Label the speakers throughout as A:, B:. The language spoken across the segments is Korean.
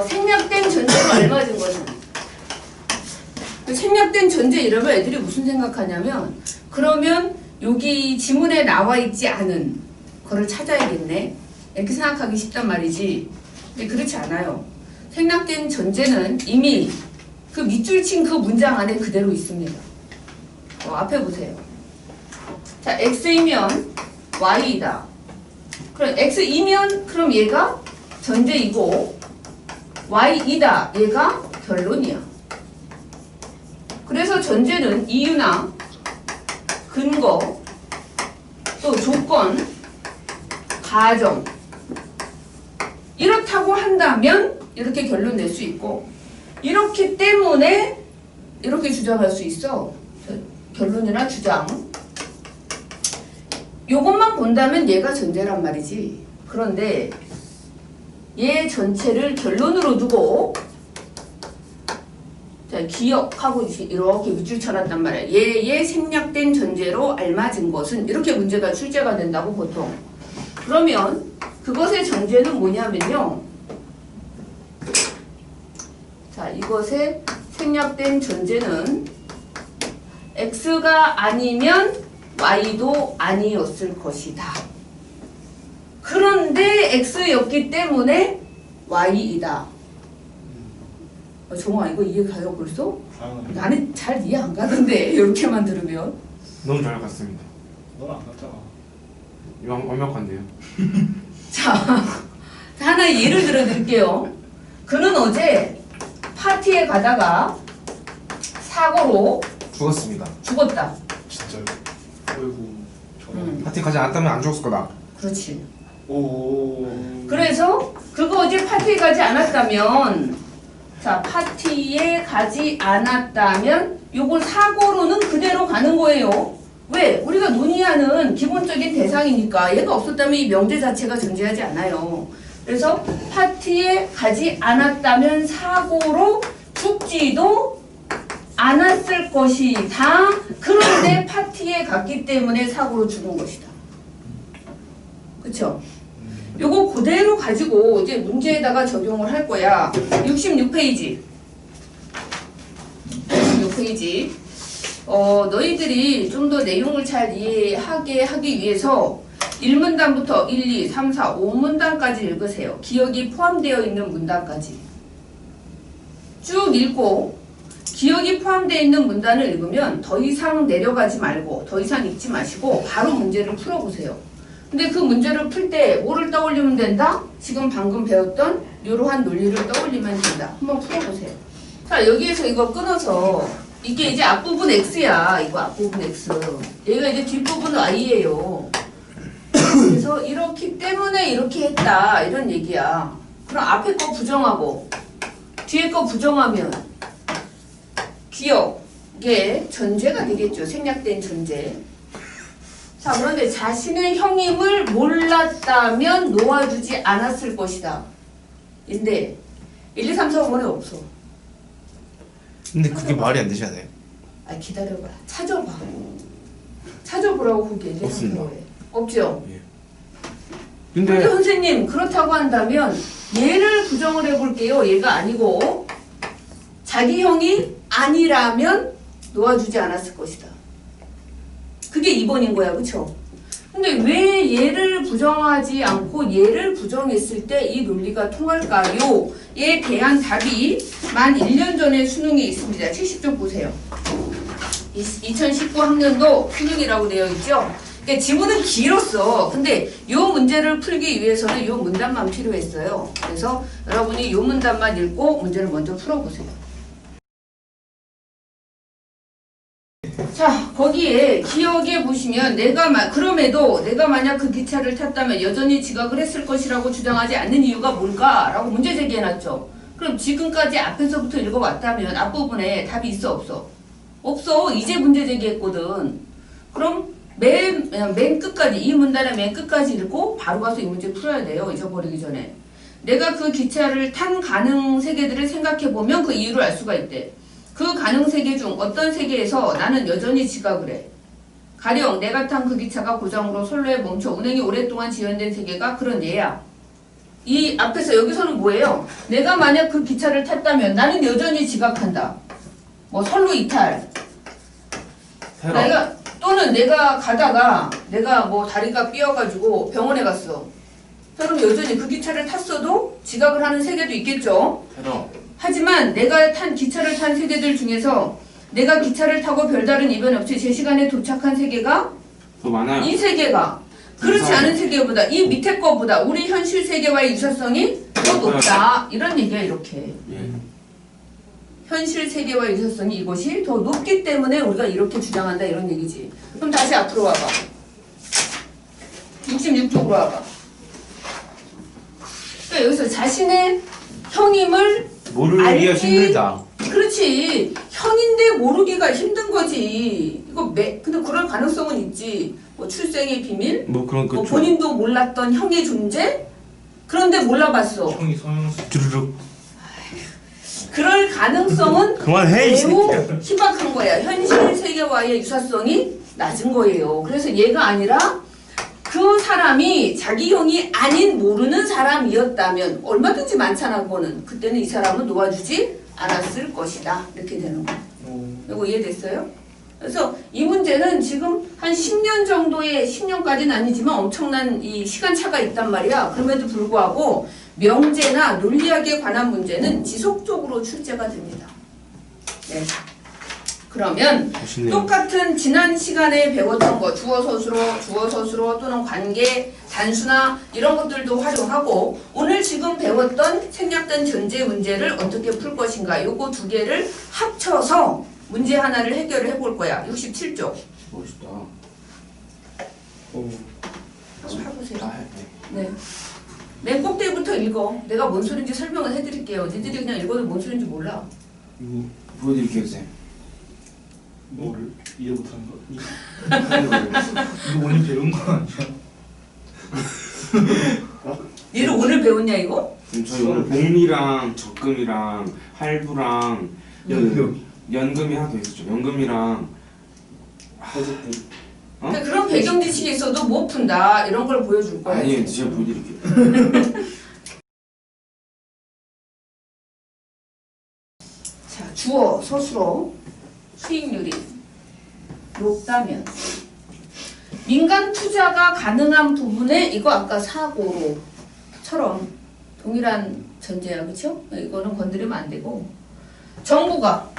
A: 생략된 전제로 알맞은 것은 생략된 전제 이러면 애들이 무슨 생각하냐면 그러면 여기 지문에 나와 있지 않은 거를 찾아야겠네 이렇게 생각하기 쉽단 말이지. 근데 그렇지 않아요. 생략된 전제는 이미 그 밑줄 친 그 문장 안에 그대로 있습니다. 앞에 보세요. 자, x이면 y이다. 그럼 x이면 그럼 얘가 전제이고 y이다. 얘가 결론이야. 그래서 전제는 이유나 근거 또 조건 가정 이렇다고 한다면 이렇게 결론 낼 수 있고 이렇기 때문에 이렇게 주장할 수 있어. 결론이나 주장 요것만 본다면 얘가 전제란 말이지. 그런데 얘 전체를 결론으로 두고 자, 기억하고 이렇게 밑줄 쳐놨단 말이야. 얘의 생략된 전제로 알맞은 것은 이렇게 문제가 출제가 된다고 보통. 그러면 그것의 전제는 뭐냐면요. 자, 이것의 생략된 전제는 x가 아니면 y도 아니었을 것이다. 그런데 x였기 때문에 y이다. 정아 이거 이해 가요 벌써? 나는 잘 이해 안 가던데 이렇게만 들으면.
B: 너무 잘 갔습니다.
C: 넌 안 갔잖아.
B: 이거 완벽한데요.
A: 자, 하나 예를 들어 드릴게요. 그는 어제 파티에 가다가 사고로
B: 죽었습니다.
A: 죽었다.
C: 진짜요? 어이구. 저는.
B: 파티 가지 않았다면 안 죽었을 거다.
A: 그렇지.
C: 오.
A: 그래서 그거 어제 파티에 가지 않았다면 자, 파티에 가지 않았다면 요걸 사고로는 그대로 가는 거예요. 왜? 우리가 논의하는 기본적인 대상이니까 얘가 없었다면 이 명제 자체가 존재하지 않아요. 그래서 파티에 가지 않았다면 사고로 죽지도 않았을 것이다. 그런데 파티에 갔기 때문에 사고로 죽은 것이다. 그쵸? 요거 그대로 가지고 이제 문제에다가 적용을 할 거야. 66페이지. 66페이지. 너희들이 좀 더 내용을 잘 이해하게 하기 위해서 1문단부터 1, 2, 3, 4, 5문단까지 읽으세요. 기억이 포함되어 있는 문단까지. 쭉 읽고 기억이 포함되어 있는 문단을 읽으면 더 이상 내려가지 말고 더 이상 읽지 마시고 바로 문제를 풀어보세요. 근데 그 문제를 풀 때 뭐를 떠올리면 된다? 지금 방금 배웠던 이러한 논리를 떠올리면 된다. 한번 풀어보세요. 자, 여기에서 이거 끊어서 이게 이제 앞부분 x야. 이거 앞부분 x. 얘가 이제 뒷부분 y예요. 그래서 이렇기 때문에 이렇게 했다. 이런 얘기야. 그럼 앞에 거 부정하고 뒤에 거 부정하면 기억의 전제가 되겠죠. 생략된 전제. 자, 그런데 자신의 형임을 몰랐다면 놓아주지 않았을 것이다. 인데 1, 2, 3, 4, 5번에 없어.
B: 근데 그게 말이 안 되지 않아요?
A: 아, 기다려봐. 찾아봐. 찾아보라고 거기 1, 2, 3, 4, 5에. 없죠?
B: 예.
A: 근데 선생님 그렇다고 한다면 얘를 부정을 해볼게요. 얘가 아니고 자기 형이 아니라면 놓아주지 않았을 것이다. 그게 2번인 거야. 그쵸? 근데 왜 얘를 부정하지 않고 얘를 부정했을 때 이 논리가 통할까요? 에 대한 답이 만 1년 전에 수능에 있습니다. 70쪽 보세요. 2019 학년도 수능이라고 되어 있죠? 그러니까 지문은 길었어. 근데 이 문제를 풀기 위해서는 이 문단만 필요했어요. 그래서 여러분이 이 문단만 읽고 문제를 먼저 풀어보세요. 자, 거기에 기억에 보시면 그럼에도 내가 만약 그 기차를 탔다면 여전히 지각을 했을 것이라고 주장하지 않는 이유가 뭘까? 라고 문제 제기해놨죠. 그럼 지금까지 앞에서부터 읽어왔다면 앞부분에 답이 있어 없어? 없어. 이제 문제 제기했거든. 그럼 맨 끝까지 이 문단의 맨 끝까지 읽고 바로 가서 이 문제 풀어야 돼요. 잊어버리기 전에. 내가 그 기차를 탄 가능 세계들을 생각해보면 그 이유를 알 수가 있대. 그 가능 세계 중 어떤 세계에서 나는 여전히 지각을 해. 가령 내가 탄 그 기차가 고장으로 선로에 멈춰 운행이 오랫동안 지연된 세계가 그런 예야. 이 앞에서 여기서는 뭐예요? 내가 만약 그 기차를 탔다면 나는 여전히 지각한다. 뭐 선로 이탈. 또는 내가 가다가 내가 뭐 다리가 삐어가지고 병원에 갔어. 그럼 여전히 그 기차를 탔어도 지각을 하는 세대도 있겠죠.
B: 테러.
A: 하지만 내가 탄 기차를 탄 세대들 중에서 내가 기차를 타고 별다른 이변 없이 제 시간에 도착한 세계가
B: 더 많아요.
A: 이 세계가 그렇지 않은 세계보다 이 밑에 거보다 우리 현실 세계와의 유사성이 더 높다. 이런 얘기야 이렇게.
B: 예.
A: 현실 세계와의 유사성이 이것이 더 높기 때문에 우리가 이렇게 주장한다 이런 얘기지. 그럼 다시 앞으로 와봐. 66쪽으로 와봐. 그러니까 여기서 자신의 형임을
B: 모르기가
A: 알기-
B: 힘들다.
A: 그렇지. 형인데 모르기가 힘든 거지. 이거 근데 그럴 가능성은 있지. 뭐 출생의 비밀,
B: 뭐 그런
A: 뭐
B: 거
A: 본인도 몰랐던 형의 존재. 그런데 몰라봤어.
C: 형이 서영수.
B: 주르륵.
A: 그럴 가능성은
B: 그만해, 이
A: 매우
B: 새끼야.
A: 희박한 거야. 현실 세계와의 유사성이 낮은 거예요. 그래서 얘가 아니라 그 사람이 자기 형이 아닌 모르는 사람이었다면 얼마든지 많잖아 그거는. 그때는 이 사람은 놓아주지 않았을 것이다. 이렇게 되는 거야. 이거 이해됐어요? 그래서 이 문제는 지금 한 10년 정도의 10년까지는 아니지만 엄청난 이 시간차가 있단 말이야. 그럼에도 불구하고 명제나 논리학에 관한 문제는 지속적으로 출제가 됩니다. 네. 그러면
B: 멋있네요.
A: 똑같은 지난 시간에 배웠던 거 주어 서술어 또는 관계, 단수나 이런 것들도 활용하고 오늘 지금 배웠던 생략된 전제 문제를 어떻게 풀 것인가 요거 두 개를 합쳐서 문제 하나를 해결을 해볼 거야. 67쪽.
B: 멋있다.
A: 한번 해보세요.
B: 아, 네.
A: 네. 맨 꼭대기부터 읽어. 내가 뭔 소린지 설명을 해드릴게요. 니들이 그냥 읽어도 뭔 소린지 몰라.
C: 이거
B: 보여드릴게요, 쌤.
C: 뭐를 이해 못하는 거? 이거 오늘 배운 거 아니야?
A: 얘를 오늘 배웠냐 이거?
B: 저희 오늘 복리랑 적금이랑 할부랑 연금이 하나 더 있었죠. 연금이랑
C: 어쨌든
A: 그러니까 그런 배경 지식이 있어도 못 푼다 이런 걸 보여줄 거야.
B: 아니에요. 제가 보여드릴게요.
A: 자, 주어, 서술어, 수익률이 높다면 민간 투자가 가능한 부분에 이거 아까 사고로처럼 동일한 전제야, 그렇죠? 이거는 건드리면 안 되고 정부가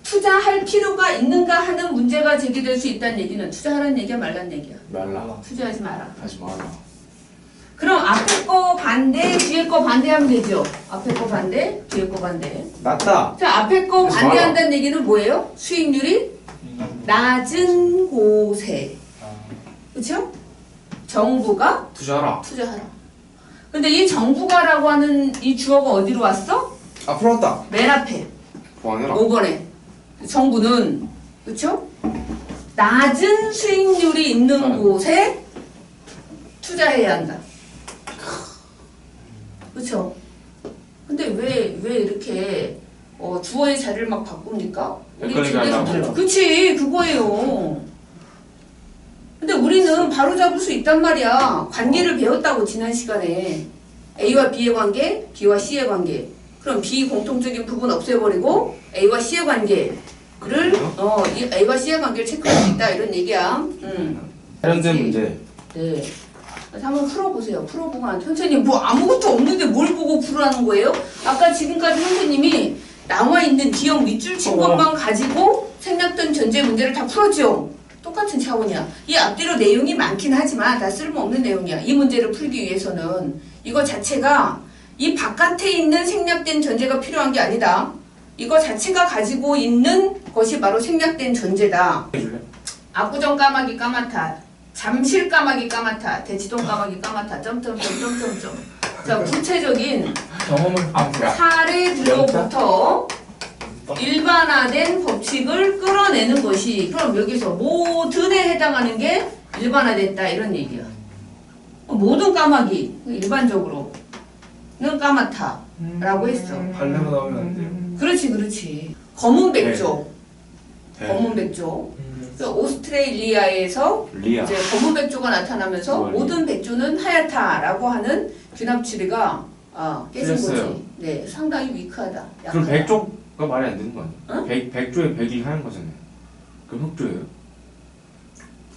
A: 투자할 필요가 있는가 하는 문제가 제기될 수 있다는 얘기는 투자하라는 얘기야 말라는 얘기야.
B: 말라.
A: 투자하지 마라.
B: 하지 마라.
A: 그럼 앞에 거 반대, 뒤에 거 반대하면 되죠. 앞에 거 반대, 뒤에 거 반대.
B: 맞다.
A: 자, 앞에 거
B: 하지
A: 반대한다는 얘기는 뭐예요? 수익률이 낮은 곳에. 그렇죠? 정부가
B: 투자하라.
A: 투자하라. 근데 이 정부가라고 하는 이 주어가 어디로 왔어?
B: 앞으로 왔다.
A: 맨 앞에.
B: 보완해라.
A: 5번에. 정부는 그렇죠? 낮은 수익률이 있는 곳에 투자해야 한다. 그렇죠? 근데 왜 이렇게 주어의 자리를 막 바꿉니까? 우리
B: 헷갈리게 하려고.
A: 주제에서 그치 그거예요. 근데 우리는 바로 잡을 수 있단 말이야. 관계를 배웠다고 지난 시간에 A와 B의 관계, B와 C의 관계. 그럼 B 공통적인 부분 없애버리고 A와 C의 관계를 이 A와 C의 관계를 체크할 수 있다 이런 얘기야.
B: 관련된 문제.
A: 네. 그래서 한번 풀어보세요. 풀어보고 선생님 뭐 아무것도 없는데 뭘 보고 풀으라는 거예요? 아까 지금까지 선생님이 나와 있는 기억 밑줄 친 것만 가지고 생략된 전제 문제를 다 풀었죠? 똑같은 차원이야. 이 앞뒤로 내용이 많긴 하지만 다 쓸모없는 내용이야. 이 문제를 풀기 위해서는 이거 자체가 이 바깥에 있는 생략된 전제가 필요한 게 아니다. 이거 자체가 가지고 있는 것이 바로 생략된 전제다.
B: 해줄래?
A: 압구정 까마귀 까맣다. 잠실 까마귀 까맣다. 대치동 까마귀 까맣다. 점점점점점점. 자, 구체적인
C: 경험을
A: 사례들로부터 일반화된 법칙을 끌어내는 것이 그럼 여기서 모든에 해당하는 게 일반화됐다 이런 얘기야. 모든 까마귀 일반적으로는 까맣다 라고 했어.
C: 발레가 나오면 안 돼요.
A: 그렇지. 검은 백조.
B: 네.
A: 검은 백조. 그래서 오스트레일리아에서
B: 리아.
A: 이제 검은 백조가 나타나면서
B: 우와, 리아.
A: 모든 백조는 하얗다라고 하는 균합 추리가 깨진
B: 틀렸어요.
A: 거지. 네, 상당히 위크하다.
B: 그럼
A: 약하다.
B: 백조가 말이 안 되는 거 아니야?
A: 응?
B: 백조에 백이 하는 거잖아요. 그럼 흑조예요?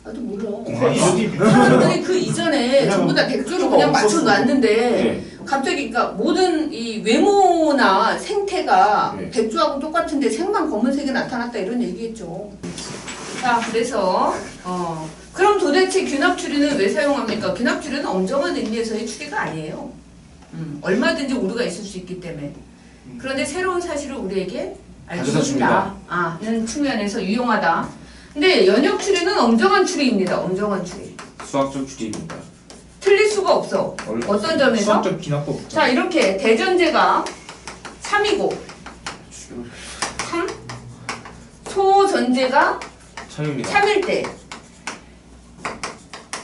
A: 나도 몰라.
C: 이름이
A: 사람들이 그 이전에 전부 다 백조로 그냥
C: 없었어.
A: 맞춰놨는데
B: 네.
A: 갑자기 그러니까 모든 이 외모나 생태가
B: 네.
A: 백조하고 똑같은데 색만 검은색이 나타났다 이런 얘기겠죠. 자, 그래서 그럼 도대체 균합 추리는 왜 사용합니까? 균합 추리는 엄정한 의미에서의 추리가 아니에요. 얼마든지 오류가 있을 수 있기 때문에. 그런데 새로운 사실을 우리에게 알려준다. 는 측면에서 유용하다. 근데 연역 추리는 엄정한 추리입니다. 엄정한 추리.
B: 수학적 추리입니다.
A: 틀릴 수가 없어. 어떤 점에서?
C: 수학적 기납법.
A: 자, 이렇게 대전제가 3이고 3 소전제가
B: 참입니다.
A: 3일 때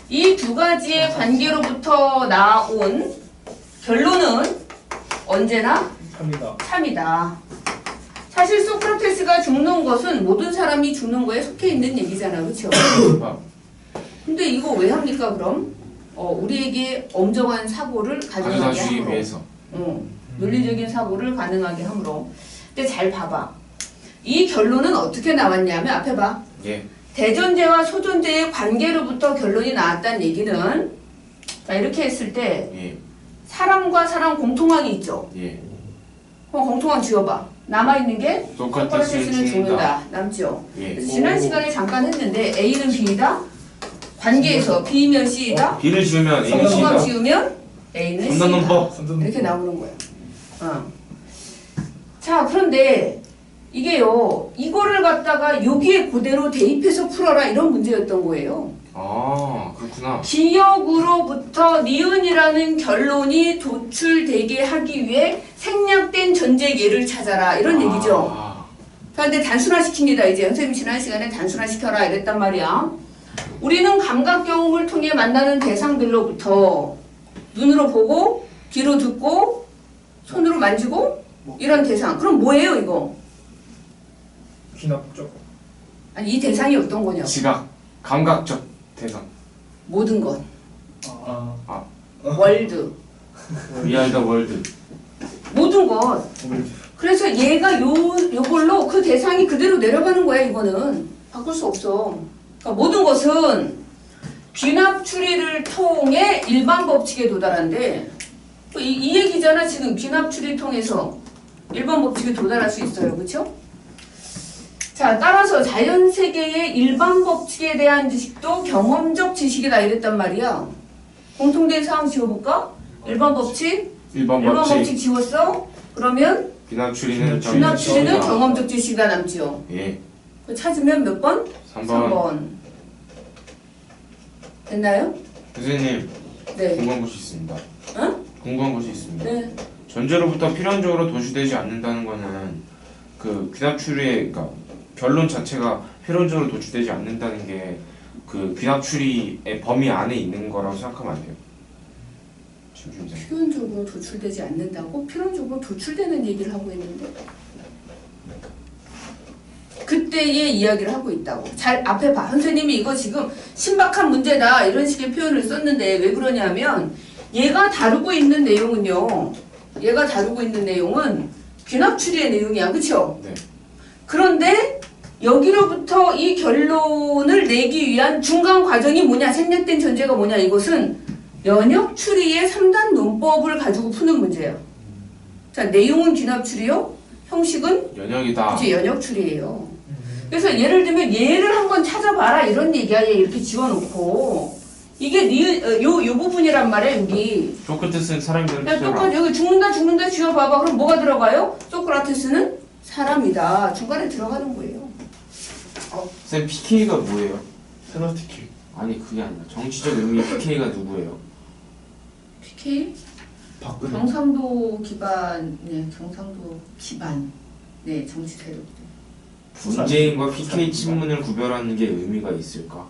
A: 이 두 가지의 관계로부터 나온 결론은 언제나
C: 합니다.
A: 3이다. 사실 소크라테스가 죽는 것은 모든 사람이 죽는 거에 속해 있는 얘기잖아. 그렇죠? 근데 이거 왜 합니까 그럼? 우리에게 엄정한 사고를 가능하게
B: 가져다 주기
A: 함으로.
B: 위해서.
A: 논리적인 사고를 가능하게 함으로. 근데 잘 봐봐. 이 결론은 어떻게 나왔냐면 앞에 봐.
B: 예.
A: 대전제와 소전제의 관계로부터 결론이 나왔다는 얘기는 자, 이렇게 했을 때
B: 예.
A: 사람과 사람 공통항이 있죠.
B: 예.
A: 공통항 지워봐. 남아있는 게
B: 소크라테스는
A: 소크라테스는
B: 죽는다.
A: 죽는다. 남죠.
B: 예.
A: 그래서 지난 시간에 잠깐 했는데 A는 B이다. 관계에서 B면 C이다.
B: B를 지우면 A는
A: 공통항
B: C다.
A: 지우면 A는 C다.
B: 삼단원법.
A: 이렇게 나오는 거야. 자, 그런데 이게요, 이거를 갖다가 여기에 그대로 대입해서 풀어라 이런 문제였던 거예요.
B: 아, 그렇구나.
A: 기역으로부터 니은이라는 결론이 도출되게 하기 위해 생략된 전제 예를 찾아라 이런 얘기죠. 자, 근데 단순화시킵니다. 이제 선생님 지난 시간에 단순화시켜라 이랬단 말이야. 우리는 감각 경험을 통해 만나는 대상들로부터 눈으로 보고 귀로 듣고 손으로 만지고 이런 대상. 그럼 뭐예요 이거?
C: 기납적.
A: 아니 이 대상이 어떤 거냐고.
B: 지각, 감각적 대상.
A: 모든 것.
C: 아.
A: 월드.
B: We are the world.
A: 모든 것. 그래서 얘가 요걸로 그 대상이 그대로 내려가는 거야 이거는. 바꿀 수 없어. 그러니까 모든 것은 귀납 추리를 통해 일반 법칙에 도달한대. 이 얘기잖아 지금. 귀납 추리 통해서 일반 법칙에 도달할 수 있어요. 그렇죠? 자, 따라서 자연세계의 일반 법칙에 대한 지식도 경험적 지식이다 이랬단 말이야. 공통된 사항 지워볼까? 일반 법칙?
B: 일반
A: 일반
B: 법칙.
A: 법칙 지웠어? 그러면
B: 귀납 추리는
A: 귀납 추리는
B: 정의적
A: 경험적 지식이다 남지요.
B: 예.
A: 그 찾으면 몇 번?
B: 3번.
A: 3번. 됐나요?
B: 교수님,
A: 네.
B: 궁금한 것이 있습니다.
A: 응?
B: 궁금한 것이 있습니다.
A: 네.
B: 전제로부터 필연적으로 도출되지 않는다는 거는 그 귀납 추리의 그러니까 결론 자체가 필연적으로 도출되지 않는다는 게 그 귀납 추리의 범위 안에 있는 거라고 생각하면 안 돼요. 지금
A: 필연적으로 도출되지 않는다고? 필연적으로 도출되는 얘기를 하고 있는데 그때의 이야기를 하고 있다고. 잘 앞에 봐. 선생님이 이거 지금 신박한 문제다 이런 식의 표현을 썼는데 왜 그러냐면 얘가 다루고 있는 내용은요. 얘가 다루고 있는 내용은 귀납 추리의 내용이야. 그쵸?
B: 네.
A: 그런데 여기로부터 이 결론을 내기 위한 중간 과정이 뭐냐? 생략된 전제가 뭐냐? 이것은 연역 추리의 3단 논법을 가지고 푸는 문제예요. 자, 내용은 귀납 추리요. 형식은
B: 연역이다.
A: 그치, 연역 추리예요. 그래서 예를 들면 얘를 한번 찾아봐라 이런 얘기야. 얘 이렇게 지워놓고 이게 요 부분이란 말이야. 여기
B: 소크라테스는 사람들을
A: 야,
B: 찾아라.
A: 똑같이 여기 죽는다 지워봐봐. 그럼 뭐가 들어가요? 소크라테스는 사람이다. 중간에 들어가는 거예요.
B: 쌤 PK가 뭐예요?
C: 페널티킥.
B: 아니 그게 아니라 정치적 의미 PK가 누구예요?
A: PK?
C: 박근혜.
A: 경상도 기반, 네, 경상도 기반, 네, 정치 세력들.
B: 문재인과 PK 친문을 구별하는 게 의미가 있을까?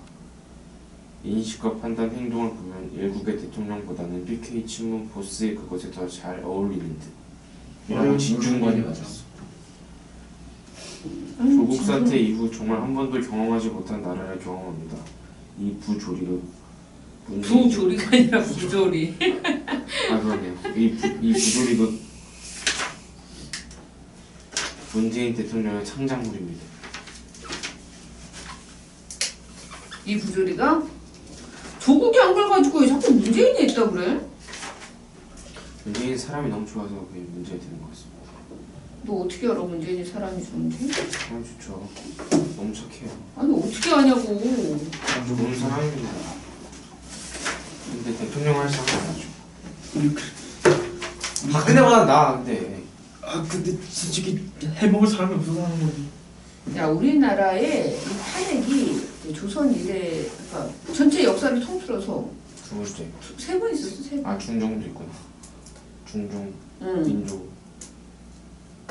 B: 인식과 판단, 행동을 보면 일국의 대통령보다는 PK 친문 보스의 그것에 더 잘 어울리는 듯. 이라고 진중권이 맞았어. 조국 사태 이후 정말 한 번도 경험하지 못한 나라를 경험합니다. 이 부조리로
A: 부조리가 아니라 부조리.
B: 아 그러네요. 이 부조리도 문재인 대통령의 창작물입니다.
A: 이 부조리가 조국이 한 걸 가지고 왜 자꾸 문재인이 했다 그래?
B: 문재인 사람이 너무 좋아서 그게 문제가 되는 것 같습니다.
A: 너 어떻게 알아 문재인이 사람이 좋은지?
B: 사람 좋죠. 너무 착해요.
A: 아니 어떻게 아냐고.
B: 좋은 사람입니다. 근데 대통령 할 사람은 아니죠. 박근혜보다 나아 근데.
C: 아 근데 솔직히 해먹을 사람이 없어서 하는 거지.
A: 야 우리나라의 이 탄핵이 조선 이래 그러니까 전체 역사를 통틀어서
B: 죽을 때.
A: 3번 있었어 3번.
B: 아 중종도 있구나. 중종,
A: 응.
B: 민조.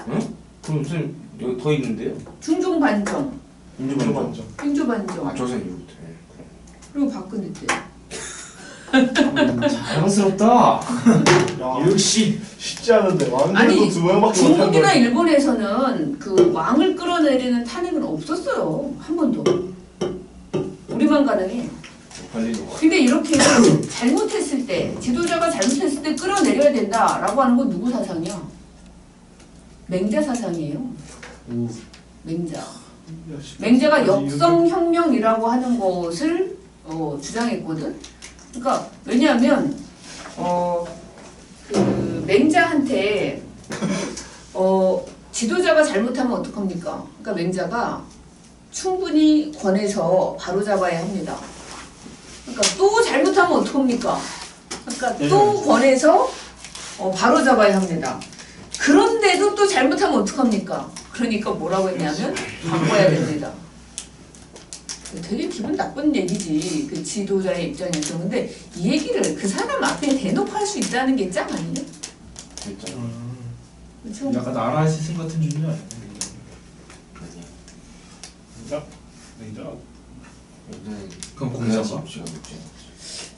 B: 응? 그럼 무슨 여기 더 있는데요?
A: 중종 반정,
B: 민조 반정.
A: 민조 반정.
B: 아 조선 이후부터. 예, 그럼.
A: 그리고 박근혜 때.
B: 자연스럽다.
C: 야,
D: 역시
C: 쉽지 않은데
A: 아니,
C: 왕들도 2명밖에 못한
A: 중국이나
C: 거지.
A: 일본에서는 그 왕을 끌어내리는 탄핵은 없었어요. 한 번도. 우리만 가능해.
B: 관리도.
A: 근데 이렇게 잘못했을 때, 지도자가 잘못했을 때 끌어내려야 된다라고 하는 건 누구 사상이야? 맹자 사상이에요.
C: 오.
A: 맹자.
C: 야, 씨.
A: 맹자가 역성혁명이라고 하는 것을 주장했거든. 그러니까 왜냐하면 그 맹자한테 지도자가 잘못하면 어떡합니까? 그러니까 맹자가 충분히 권해서 바로잡아야 합니다. 그러니까 또 잘못하면 어떡합니까? 그러니까 또 권해서 바로잡아야 합니다. 그런데도 또 잘못하면 어떡합니까? 그러니까 뭐라고 했냐면 바꿔야 됩니다. 되게 기분 나쁜 얘기지 그 지도자의 입장에서. 근데 이 얘기를 그 사람 앞에 대놓고 할 수 있다는 게 짱 아니냐?
B: 진짜.
A: 그렇죠?
C: 약간 나라 시승 같은 주제 아니야? 맹자? 그럼 공자가?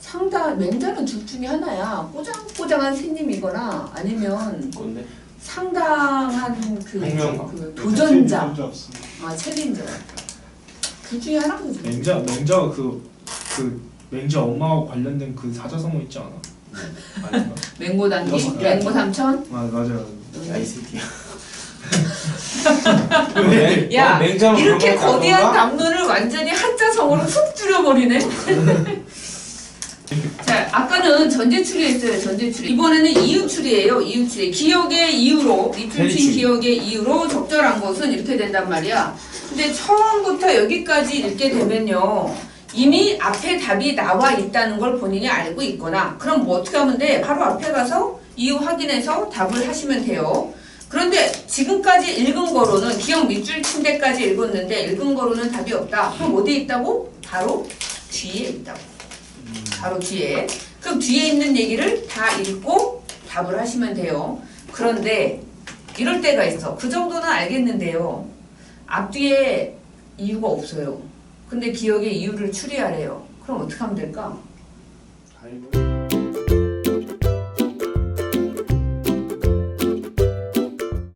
A: 상당 맹자는 둘 중에 하나야. 꼬장꼬장한 스님이거나 아니면
B: 건데
A: 상당한 그 도전자, 챌린저. 둘 중에 하나거든.
C: 맹자가 그 맹자 엄마와 관련된 그 사자성어 있지 않아? 아닌가?
A: 맹고 단기,
C: 여섯 개
A: 맹고 삼천.
C: 맞아요.
B: 야이 새끼야.
A: 야,
B: 맹자는
A: 이렇게
B: 그런 거
A: 거대한
B: 아닌가?
A: 담론을 완전히 한자성어로 훅 줄여버리네. 자, 아까는 전제추리 했어요. 전제추리. 이번에는 이유추리예요. 이유추리. 기역의 이유로, 이틀친
B: 해리추리.
A: 기역의 이유로 적절한 것은 이렇게 된단 말이야. 근데 처음부터 여기까지 읽게 되면요, 이미 앞에 답이 나와 있다는 걸 본인이 알고 있거나, 그럼 뭐 어떻게 하면 돼? 바로 앞에 가서 이유 확인해서 답을 하시면 돼요. 그런데 지금까지 읽은 거로는 기억 밑줄 친 데까지 읽었는데 읽은 거로는 답이 없다. 그럼 어디에 있다고? 바로 뒤에 있다고. 바로 뒤에. 그럼 뒤에 있는 얘기를 다 읽고 답을 하시면 돼요. 그런데 이럴 때가 있어. 그 정도는 알겠는데요. 앞뒤에 이유가 없어요. 근데 기억의 이유를 추리하래요. 그럼 어떻게 하면 될까?
B: 아이고.